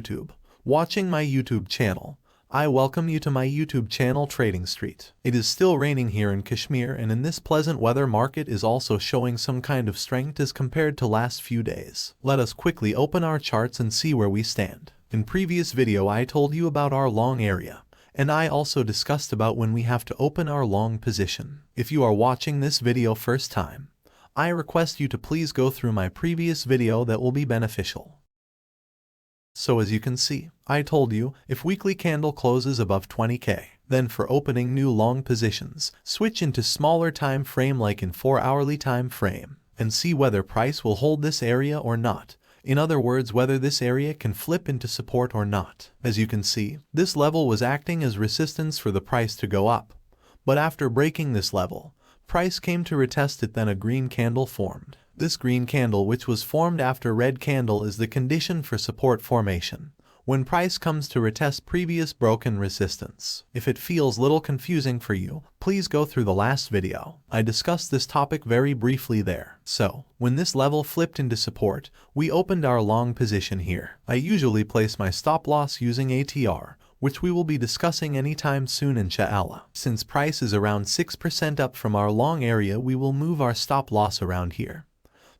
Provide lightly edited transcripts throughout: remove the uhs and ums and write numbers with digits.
YouTube, watching my YouTube channel. I welcome you to my YouTube channel Trading Street. It is still raining here in Kashmir, and in this pleasant weather market is also showing some kind of strength as compared to last few days. Let us quickly open our charts and see where we stand. In previous video I told you about our long area, and I also discussed about when we have to open our long position. If you are watching this video first time, I request you to please go through my previous video that will be beneficial. So as you can see, I told you, if weekly candle closes above 20k, then for opening new long positions, switch into smaller time frame like in 4-hourly time frame, and see whether price will hold this area or not. In other words, whether this area can flip into support or not. As you can see, this level was acting as resistance for the price to go up. But after breaking this level, price came to retest it, then a green candle formed. This green candle, which was formed after red candle, is the condition for support formation when price comes to retest previous broken resistance. If it feels little confusing for you, please go through the last video. I discussed this topic very briefly there. So, when this level flipped into support, we opened our long position here. I usually place my stop loss using ATR, which we will be discussing anytime soon inshallah. Since price is around 6% up from our long area, we will move our stop loss around here,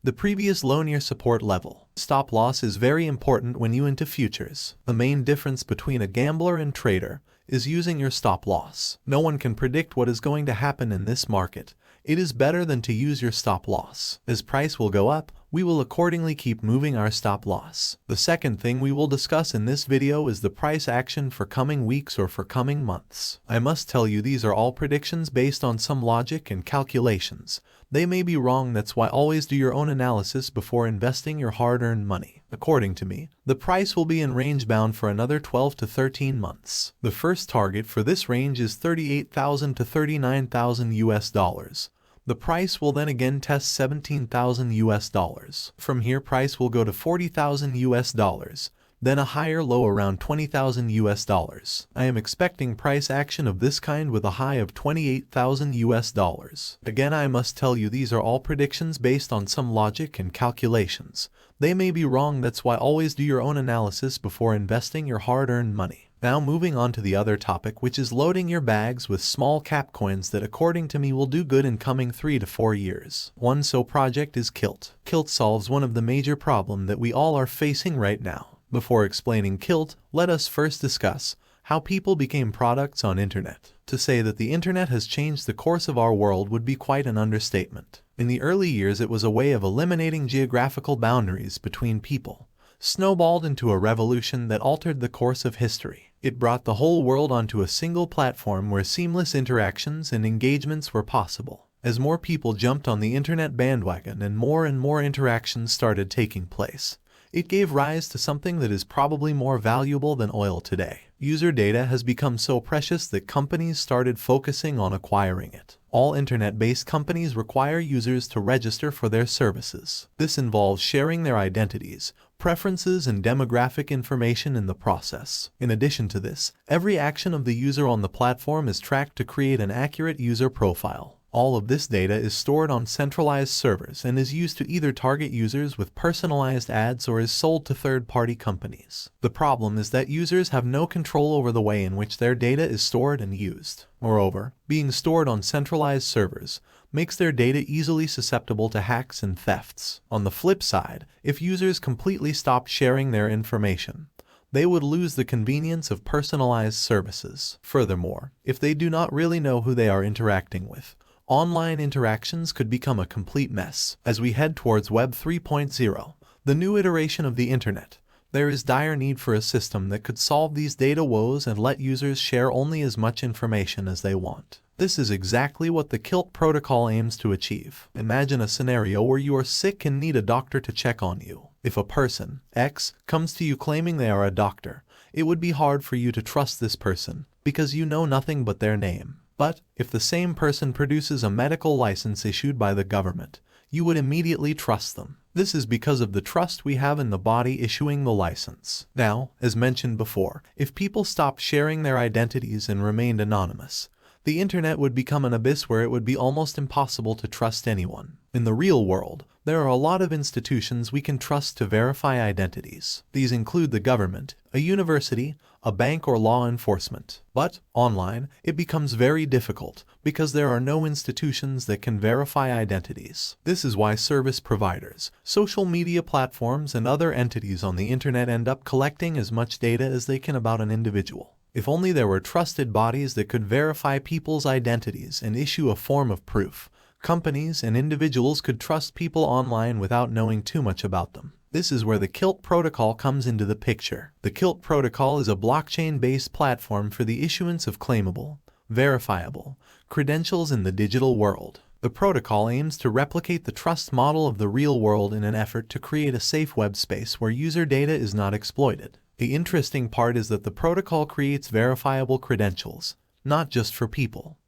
the previous low near support level. Stop loss is very important when you into futures. The main difference between a gambler and trader is using your stop loss. No one can predict what is going to happen in this market. It is better than to use your stop loss. As price will go up, we will accordingly keep moving our stop loss. The second thing we will discuss in this video is the price action for coming weeks or for coming months. I must tell you, these are all predictions based on some logic and calculations. They may be wrong, that's why always do your own analysis before investing your hard-earned money. According to me, the price will be in range bound for another 12 to 13 months. The first target for this range is 38,000 to 39,000 US dollars. The price will then again test 17,000 US dollars. From here price will go to 40,000 US dollars, then a higher low around 20,000 US dollars. I am expecting price action of this kind with a high of 28,000 US dollars. Again, I must tell you, these are all predictions based on some logic and calculations. They may be wrong, that's why always do your own analysis before investing your hard-earned money. Now moving on to the other topic, which is loading your bags with small cap coins that according to me will do good in coming 3 to 4 years. One so project is Kilt. Kilt solves one of the major problems that we all are facing right now. Before explaining Kilt, let us first discuss how people became products on internet. To say that the internet has changed the course of our world would be quite an understatement. In the early years it was a way of eliminating geographical boundaries between people, snowballed into a revolution that altered the course of history. It brought the whole world onto a single platform where seamless interactions and engagements were possible. As more people jumped on the internet bandwagon and more interactions started taking place, it gave rise to something that is probably more valuable than oil today. User data has become so precious that companies started focusing on acquiring it. All internet-based companies require users to register for their services. This involves sharing their identities, preferences, and demographic information in the process. In addition to this, every action of the user on the platform is tracked to create an accurate user profile. All of this data is stored on centralized servers and is used to either target users with personalized ads or is sold to third-party companies. The problem is that users have no control over the way in which their data is stored and used. Moreover, being stored on centralized servers makes their data easily susceptible to hacks and thefts. On the flip side, if users completely stopped sharing their information, they would lose the convenience of personalized services. Furthermore, if they do not really know who they are interacting with, online interactions could become a complete mess. As we head towards Web 3.0, the new iteration of the internet, there is dire need for a system that could solve these data woes and let users share only as much information as they want. This is exactly what the Kilt protocol aims to achieve. Imagine a scenario where you are sick and need a doctor to check on you. If a person, X, comes to you claiming they are a doctor, it would be hard for you to trust this person because you know nothing but their name. But if the same person produces a medical license issued by the government, you would immediately trust them. This is because of the trust we have in the body issuing the license. Now, as mentioned before, if people stopped sharing their identities and remained anonymous, the internet would become an abyss where it would be almost impossible to trust anyone. In the real world, there are a lot of institutions we can trust to verify identities. These include the government, a university, a bank, or law enforcement. But online, it becomes very difficult because there are no institutions that can verify identities. This is why service providers, social media platforms, and other entities on the internet end up collecting as much data as they can about an individual. If only there were trusted bodies that could verify people's identities and issue a form of proof, companies and individuals could trust people online without knowing too much about them. This is where the Kilt protocol comes into the picture. The Kilt protocol is a blockchain-based platform for the issuance of claimable, verifiable credentials in the digital world. The protocol aims to replicate the trust model of the real world in an effort to create a safe web space where user data is not exploited. The interesting part is that the protocol creates verifiable credentials, not just for people,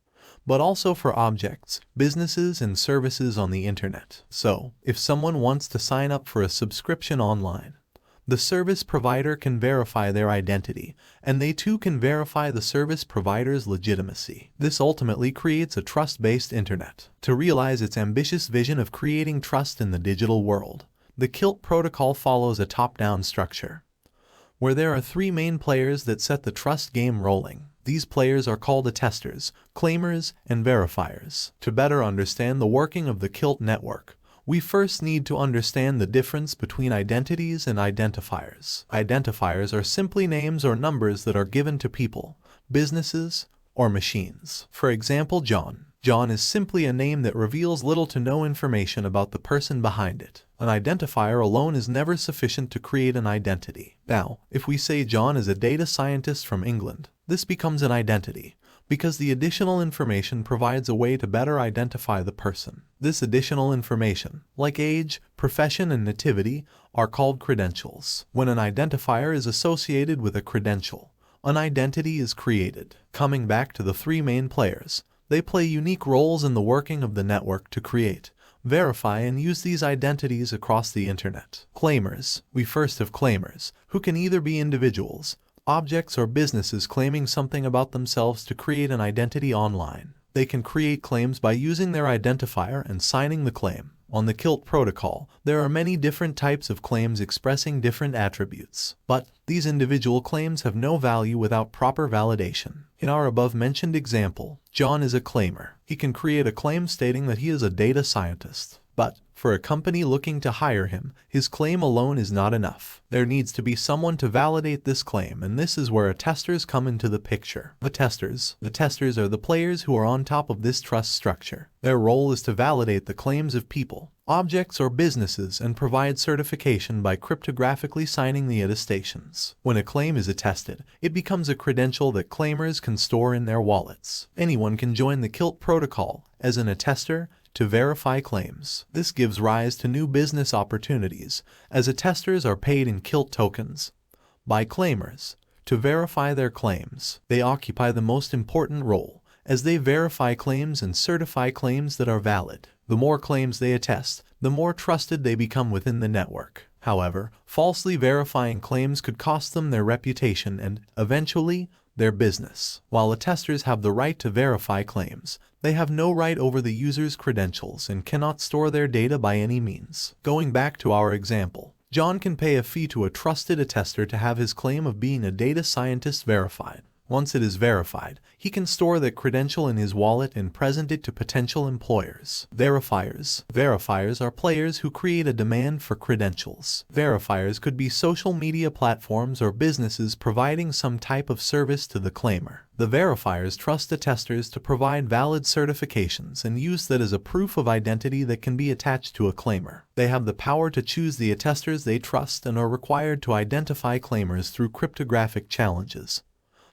but also for objects, businesses, and services on the internet. So, if someone wants to sign up for a subscription online, the service provider can verify their identity, and they too can verify the service provider's legitimacy. This ultimately creates a trust-based internet. To realize its ambitious vision of creating trust in the digital world, the Kilt protocol follows a top-down structure, where there are three main players that set the trust game rolling. These players are called attesters, claimers, and verifiers. To better understand the working of the Kilt network, we first need to understand the difference between identities and identifiers. Identifiers are simply names or numbers that are given to people, businesses, or machines. For example, John. John is simply a name that reveals little to no information about the person behind it. An identifier alone is never sufficient to create an identity. Now, if we say John is a data scientist from England, this becomes an identity, because the additional information provides a way to better identify the person. This additional information, like age, profession, and nativity, are called credentials. When an identifier is associated with a credential, an identity is created. Coming back to the three main players, they play unique roles in the working of the network to create, verify, and use these identities across the internet. Claimers. We first have claimers, who can either be individuals, objects, or businesses claiming something about themselves to create an identity online. They can create claims by using their identifier and signing the claim. On the Kilt protocol, there are many different types of claims expressing different attributes, but these individual claims have no value without proper validation. In our above-mentioned example, John is a claimer. He can create a claim stating that he is a data scientist. But, for a company looking to hire him, his claim alone is not enough. There needs to be someone to validate this claim, and this is where attesters come into the picture. Attesters are the players who are on top of this trust structure. Their role is to validate the claims of people, objects, or businesses and provide certification by cryptographically signing the attestations. When a claim is attested, it becomes a credential that claimers can store in their wallets. Anyone can join the Kilt protocol as an attester to verify claims. This gives rise to new business opportunities, as attesters are paid in Kilt tokens by claimers to verify their claims. They occupy the most important role, as they verify claims and certify claims that are valid. The more claims they attest, the more trusted they become within the network. However, falsely verifying claims could cost them their reputation and, eventually, their business. While attesters have the right to verify claims, they have no right over the user's credentials and cannot store their data by any means. Going back to our example, John can pay a fee to a trusted attester to have his claim of being a data scientist verified. Once it is verified, he can store that credential in his wallet and present it to potential employers. Verifiers are players who create a demand for credentials. Verifiers could be social media platforms or businesses providing some type of service to the claimer. The verifiers trust attesters to provide valid certifications and use that as a proof of identity that can be attached to a claimer. They have the power to choose the attesters they trust and are required to identify claimers through cryptographic challenges,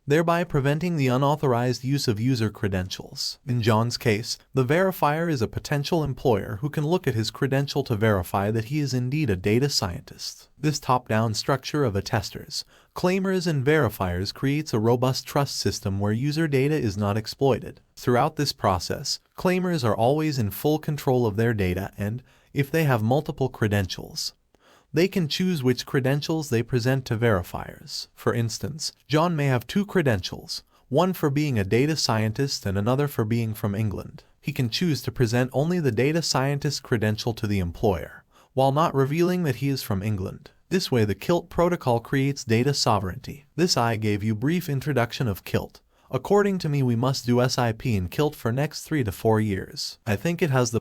thereby preventing the unauthorized use of user credentials. In John's case, the verifier is a potential employer who can look at his credential to verify that he is indeed a data scientist. This top-down structure of attesters, claimers, and verifiers creates a robust trust system where user data is not exploited. Throughout this process, claimers are always in full control of their data and, if they have multiple credentials, they can choose which credentials they present to verifiers. For instance, John may have two credentials, one for being a data scientist and another for being from England. he can choose to present only the data scientist credential to the employer, while not revealing that he is from England. This way the Kilt protocol creates data sovereignty. This I gave you brief introduction of Kilt. According to me, we must do SIP in Kilt for next 3 to 4 years. I think it has the